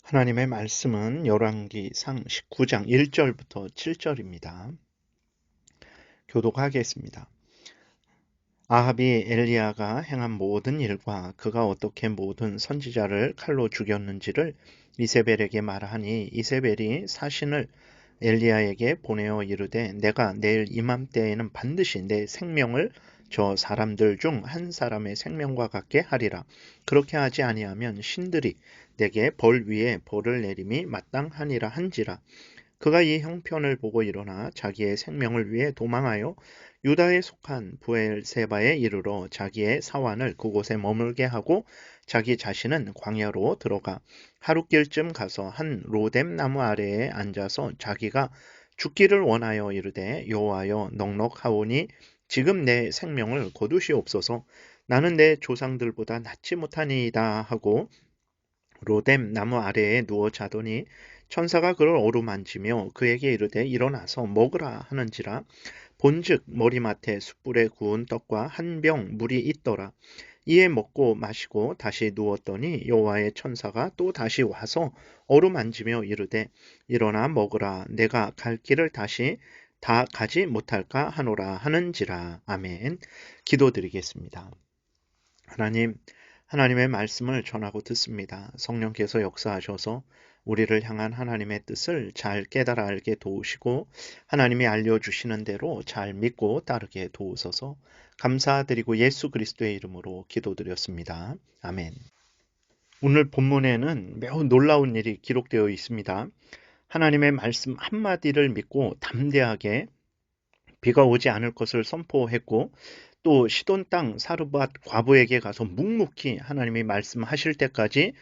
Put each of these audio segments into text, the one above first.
하나님의 말씀은 열왕기상 19장 1절부터 7절입니다. 교독하겠습니다. 아합이 엘리야가 행한 모든 일과 그가 어떻게 모든 선지자를 칼로 죽였는지를 이세벨에게 말하니 이세벨이 사신을 엘리야에게 보내어 이르되 내가 내일 이맘때에는 반드시 내 생명을 저 사람들 중 한 사람의 생명과 같게 하리라. 그렇게 하지 아니하면 신들이 내게 벌 위에 벌을 내림이 마땅하니라 한지라. 그가 이 형편을 보고 일어나 자기의 생명을 위해 도망하여 유다에 속한 부엘세바에 이르러 자기의 사환을 그곳에 머물게 하고 자기 자신은 광야로 들어가 하룻길쯤 가서 한 로뎀 나무 아래에 앉아서 자기가 죽기를 원하여 이르되 여호와여 넉넉하오니 지금 내 생명을 거두시옵소서. 나는 내 조상들보다 낫지 못하니이다 하고 로뎀 나무 아래에 누워 자더니 천사가 그를 어루만지며 그에게 이르되 일어나서 먹으라 하는지라. 본즉 머리맡에 숯불에 구운 떡과 한 병 물이 있더라. 이에 먹고 마시고 다시 누웠더니 여호와의 천사가 또 다시 와서 어루만지며 이르되 일어나 먹으라. 내가 갈 길을 다시 다 가지 못할까 하노라 하는지라. 아멘. 기도드리겠습니다. 하나님, 하나님의 말씀을 전하고 듣습니다. 성령께서 역사하셔서 우리를 향한 하나님의 뜻을 잘 깨달아 알게 도우시고 하나님이 알려주시는 대로 잘 믿고 따르게 도우소서. 감사드리고 예수 그리스도의 이름으로 기도드렸습니다. 아멘. 오늘 본문에는 매우 놀라운 일이 기록되어 있습니다. 하나님의 말씀 한마디를 믿고 담대하게 비가 오지 않을 것을 선포했고 또 시돈 땅 사르밧 과부에게 가서 묵묵히 하나님이 말씀하실 때까지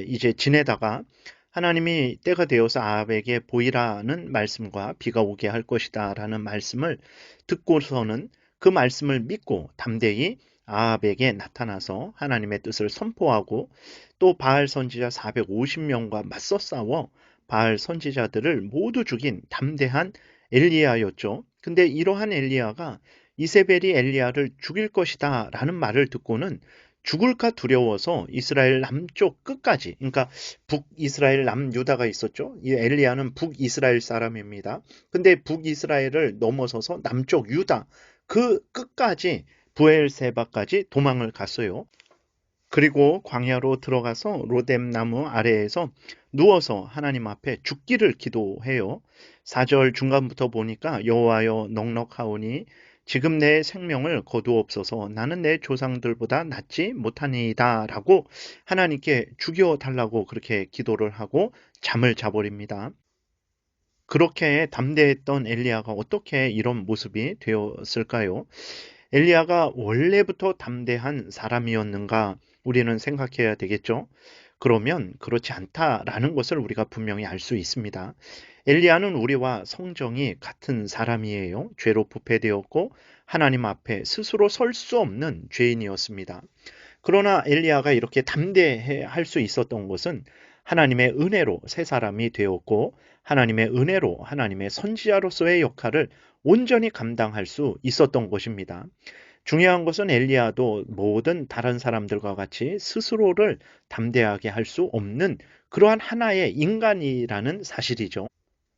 이제 지내다가 하나님이 때가 되어서 아합에게 보이라는 말씀과 비가 오게 할 것이다 라는 말씀을 듣고서는 그 말씀을 믿고 담대히 아합에게 나타나서 하나님의 뜻을 선포하고 또 바알 선지자 450명과 맞서 싸워 바알 선지자들을 모두 죽인 담대한 엘리야였죠. 근데 이러한 엘리야가 이세벨이 엘리야를 죽일 것이다 라는 말을 듣고는 죽을까 두려워서 이스라엘 남쪽 끝까지, 그러니까 북이스라엘 남유다가 있었죠. 이 엘리야는 북이스라엘 사람입니다. 근데 북이스라엘을 넘어서서 남쪽 유다 그 끝까지 부엘세바까지 도망을 갔어요. 그리고 광야로 들어가서 로뎀 나무 아래에서 누워서 하나님 앞에 죽기를 기도해요. 4절 중간부터 보니까 여호와여 넉넉하오니 지금 내 생명을 거두옵소서. 나는 내 조상들보다 낫지 못하니이다 라고 하나님께 죽여달라고 그렇게 기도를 하고 잠을 자버립니다. 그렇게 담대했던 엘리야가 어떻게 이런 모습이 되었을까요? 엘리야가 원래부터 담대한 사람이었는가 우리는 생각해야 되겠죠. 그러면 그렇지 않다라는 것을 우리가 분명히 알 수 있습니다. 엘리야는 우리와 성정이 같은 사람이에요. 죄로 부패되었고 하나님 앞에 스스로 설 수 없는 죄인이었습니다. 그러나 엘리야가 이렇게 담대해 할 수 있었던 것은 하나님의 은혜로 새 사람이 되었고 하나님의 은혜로 하나님의 선지자로서의 역할을 온전히 감당할 수 있었던 것입니다. 중요한 것은 엘리야도 모든 다른 사람들과 같이 스스로를 담대하게 할 수 없는 그러한 하나의 인간이라는 사실이죠.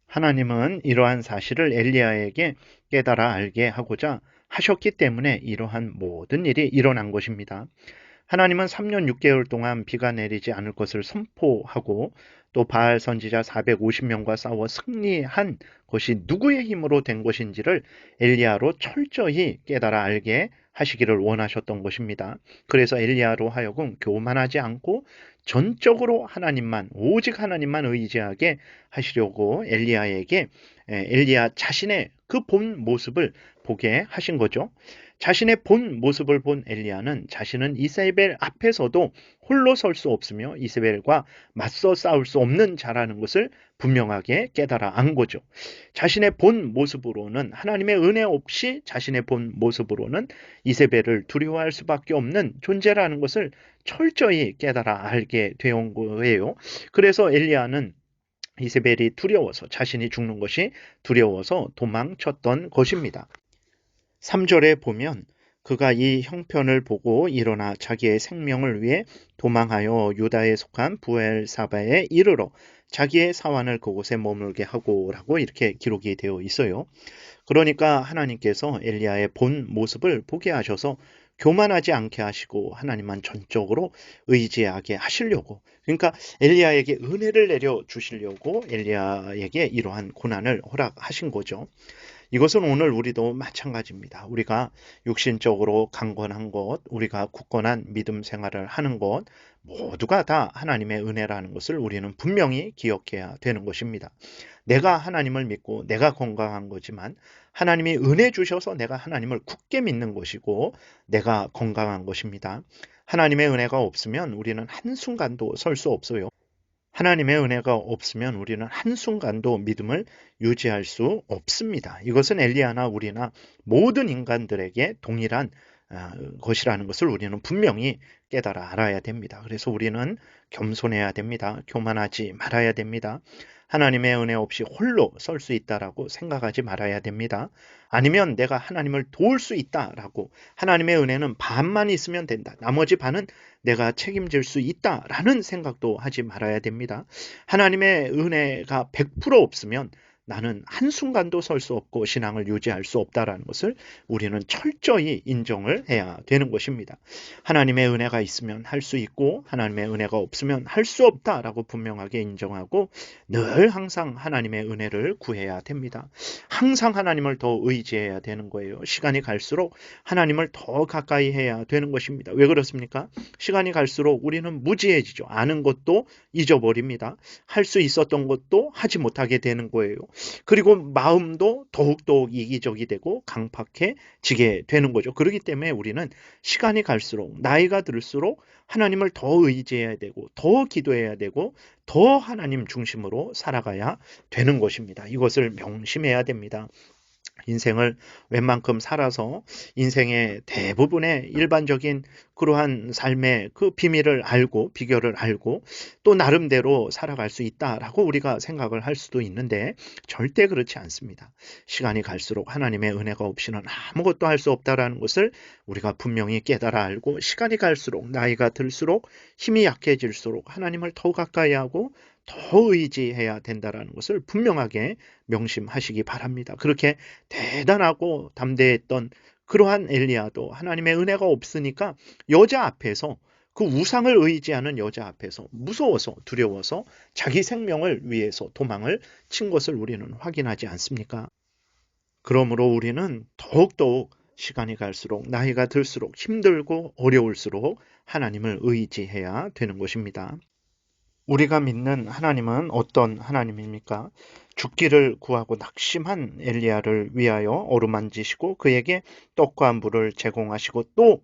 하나님은 이러한 사실을 엘리야에게 깨달아 알게 하고자 하셨기 때문에 이러한 모든 일이 일어난 것입니다. 하나님은 3년 6개월 동안 비가 내리지 않을 것을 선포하고 또 바알 선지자 450명과 싸워 승리한 것이 누구의 힘으로 된 것인지를 엘리야로 철저히 깨달아 알게 하시기를 원하셨던 것입니다. 그래서 엘리야로 하여금 교만하지 않고 전적으로 하나님만 오직 하나님만 의지하게 하시려고 엘리야에게 엘리야 자신의 그 본 모습을 보게 하신 거죠. 자신의 본 모습을 본 엘리야는 자신은 이세벨 앞에서도 홀로 설 수 없으며 이세벨과 맞서 싸울 수 없는 자라는 것을 분명하게 깨달아 안 거죠. 자신의 본 모습으로는 하나님의 은혜 없이 자신의 본 모습으로는 이세벨을 두려워할 수밖에 없는 존재라는 것을 철저히 깨달아 알게 되온 거예요. 그래서 엘리야는 이세벨이 두려워서 자신이 죽는 것이 두려워서 도망쳤던 것입니다. 3절에 보면 그가 이 형편을 보고 일어나 자기의 생명을 위해 도망하여 유다에 속한 부엘사바에 이르러 자기의 사환을 그곳에 머물게 하고라고 이렇게 기록이 되어 있어요. 그러니까 하나님께서 엘리야의 본 모습을 보게 하셔서 교만하지 않게 하시고 하나님만 전적으로 의지하게 하시려고, 그러니까 엘리야에게 은혜를 내려 주시려고 엘리야에게 이러한 고난을 허락하신 거죠. 이것은 오늘 우리도 마찬가지입니다. 우리가 육신적으로 강건한 것, 우리가 굳건한 믿음 생활을 하는 것, 모두가 다 하나님의 은혜라는 것을 우리는 분명히 기억해야 되는 것입니다. 내가 하나님을 믿고 내가 건강한 거지만 하나님이 은혜 주셔서 내가 하나님을 굳게 믿는 것이고 내가 건강한 것입니다. 하나님의 은혜가 없으면 우리는 한순간도 설 수 없어요. 하나님의 은혜가 없으면 우리는 한순간도 믿음을 유지할 수 없습니다. 이것은 엘리야나 우리나 모든 인간들에게 동일한 것이라는 것을 우리는 분명히 깨달아 알아야 됩니다. 그래서 우리는 겸손해야 됩니다. 교만하지 말아야 됩니다. 하나님의 은혜 없이 홀로 설 수 있다라고 생각하지 말아야 됩니다. 아니면 내가 하나님을 도울 수 있다라고, 하나님의 은혜는 반만 있으면 된다, 나머지 반은 내가 책임질 수 있다라는 생각도 하지 말아야 됩니다. 하나님의 은혜가 100% 없으면 나는 한순간도 설 수 없고 신앙을 유지할 수 없다라는 것을 우리는 철저히 인정을 해야 되는 것입니다. 하나님의 은혜가 있으면 할 수 있고 하나님의 은혜가 없으면 할 수 없다라고 분명하게 인정하고 늘 항상 하나님의 은혜를 구해야 됩니다. 항상 하나님을 더 의지해야 되는 거예요. 시간이 갈수록 하나님을 더 가까이 해야 되는 것입니다. 왜 그렇습니까? 시간이 갈수록 우리는 무지해지죠. 아는 것도 잊어버립니다. 할 수 있었던 것도 하지 못하게 되는 거예요. 그리고 마음도 더욱더욱 이기적이 되고 강팍해지게 되는 거죠. 그렇기 때문에 우리는 시간이 갈수록, 나이가 들수록 하나님을 더 의지해야 되고 더 기도해야 되고 더 하나님 중심으로 살아가야 되는 것입니다. 이것을 명심해야 됩니다. 인생을 웬만큼 살아서 인생의 대부분의 일반적인 그러한 삶의 그 비밀을 알고 비결을 알고 또 나름대로 살아갈 수 있다라고 우리가 생각을 할 수도 있는데 절대 그렇지 않습니다. 시간이 갈수록 하나님의 은혜가 없이는 아무것도 할 수 없다라는 것을 우리가 분명히 깨달아 알고, 시간이 갈수록 나이가 들수록 힘이 약해질수록 하나님을 더 가까이 하고 더 의지해야 된다는 것을 분명하게 명심하시기 바랍니다. 그렇게 대단하고 담대했던 그러한 엘리야도 하나님의 은혜가 없으니까 여자 앞에서, 그 우상을 의지하는 여자 앞에서 무서워서 두려워서 자기 생명을 위해서 도망을 친 것을 우리는 확인하지 않습니까? 그러므로 우리는 더욱더욱 시간이 갈수록 나이가 들수록 힘들고 어려울수록 하나님을 의지해야 되는 것입니다. 우리가 믿는 하나님은 어떤 하나님입니까? 죽기를 구하고 낙심한 엘리야를 위하여 어루만지시고 그에게 떡과 물을 제공하시고 또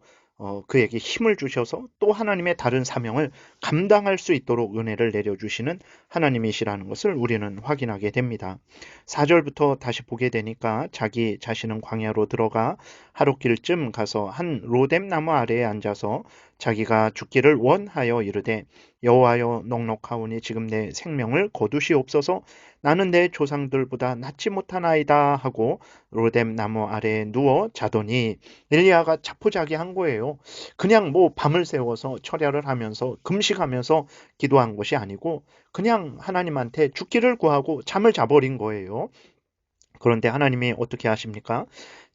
그에게 힘을 주셔서 또 하나님의 다른 사명을 감당할 수 있도록 은혜를 내려주시는 하나님이시라는 것을 우리는 확인하게 됩니다. 4절부터 다시 보게 되니까 자기 자신은 광야로 들어가 하룻길쯤 가서 한 로뎀 나무 아래에 앉아서 자기가 죽기를 원하여 이르되 여호와여 넉넉하오니 지금 내 생명을 거두시옵소서, 나는 내 조상들보다 낫지 못하나이다 하고 로뎀 나무 아래에 누워 자더니, 엘리야가 자포자기한 거예요. 그냥 뭐 밤을 새워서 철야를 하면서 금식하면서 기도한 것이 아니고 그냥 하나님한테 죽기를 구하고 잠을 자버린 거예요. 그런데 하나님이 어떻게 하십니까?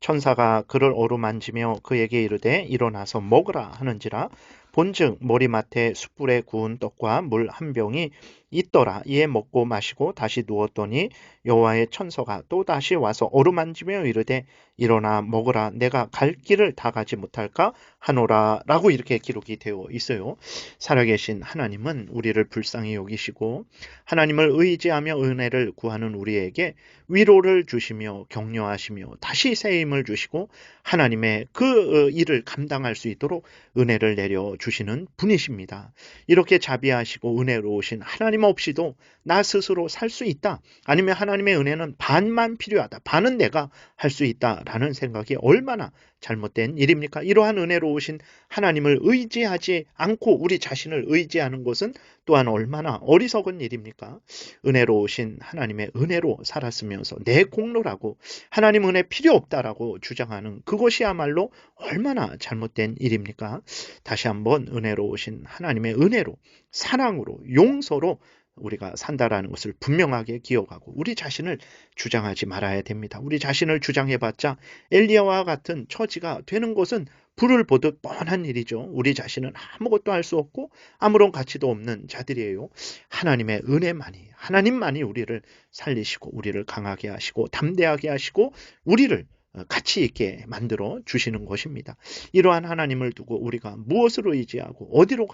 천사가 그를 어루만지며 그에게 이르되 일어나서 먹으라 하는지라 본즉 머리맡에 숯불에 구운 떡과 물 한 병이 있더라. 이에 먹고 마시고 다시 누웠더니 여호와의 천사가 또 다시 와서 어루만지며 이르되 일어나 먹으라, 내가 갈 길을 다 가지 못할까 하노라 라고 이렇게 기록이 되어 있어요. 살아계신 하나님은 우리를 불쌍히 여기시고 하나님을 의지하며 은혜를 구하는 우리에게 위로를 주시며 격려하시며 다시 새 힘을 주시고 하나님의 그 일을 감당할 수 있도록 은혜를 내려 주시는 분이십니다. 이렇게 자비하시고 은혜로우신 하나님 없이도 나 스스로 살 수 있다, 아니면 하나님의 은혜는 반만 필요하다, 반은 내가 할 수 있다라는 생각이 얼마나 잘못된 일입니까? 이러한 은혜로우신 하나님을 의지하지 않고 우리 자신을 의지하는 것은 또한 얼마나 어리석은 일입니까? 은혜로우신 하나님의 은혜로 살았으면서 내 공로라고 하나님 은혜 필요 없다라고 주장하는 그것이야말로 얼마나 잘못된 일입니까? 다시 한번 은혜로우신 하나님의 은혜로 사랑으로 용서로 우리가 산다라는 것을 분명하게 기억하고 우리 자신을 주장하지 말아야 됩니다. 우리 자신을 주장해봤자 엘리야와 같은 처지가 되는 것은 불을 보듯 뻔한 일이죠. 우리 자신은 아무것도 할 수 없고 아무런 가치도 없는 자들이에요. 하나님의 은혜만이, 하나님만이 우리를 살리시고 우리를 강하게 하시고 담대하게 하시고 우리를 가치 있게 만들어 주시는 것입니다. 이러한 하나님을 두고 우리가 무엇을 의지하고 어디로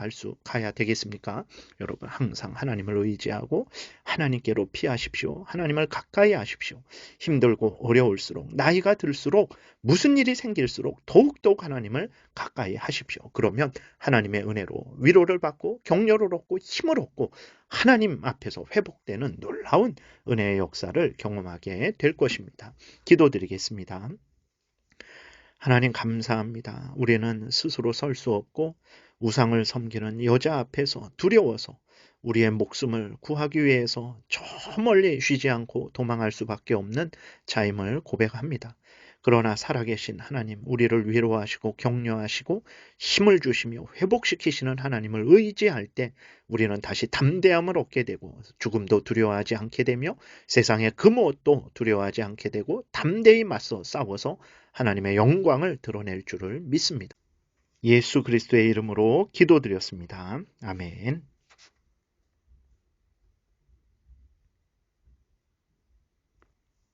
가야 되겠습니까? 여러분 항상 하나님을 의지하고 하나님께로 피하십시오. 하나님을 가까이 하십시오. 힘들고 어려울수록 나이가 들수록 무슨 일이 생길수록 더욱더욱 하나님을 가까이 하십시오. 그러면 하나님의 은혜로 위로를 받고 격려를 얻고 힘을 얻고 하나님 앞에서 회복되는 놀라운 은혜의 역사를 경험하게 될 것입니다. 기도드리겠습니다. 하나님 감사합니다. 우리는 스스로 설 수 없고 우상을 섬기는 여자 앞에서 두려워서 우리의 목숨을 구하기 위해서 저 멀리 쉬지 않고 도망할 수밖에 없는 자임을 고백합니다. 그러나 살아계신 하나님, 우리를 위로하시고 격려하시고 힘을 주시며 회복시키시는 하나님을 의지할 때 우리는 다시 담대함을 얻게 되고 죽음도 두려워하지 않게 되며 세상의 그 무엇도 두려워하지 않게 되고 담대히 맞서 싸워서 하나님의 영광을 드러낼 줄을 믿습니다. 예수 그리스도의 이름으로 기도드렸습니다. 아멘.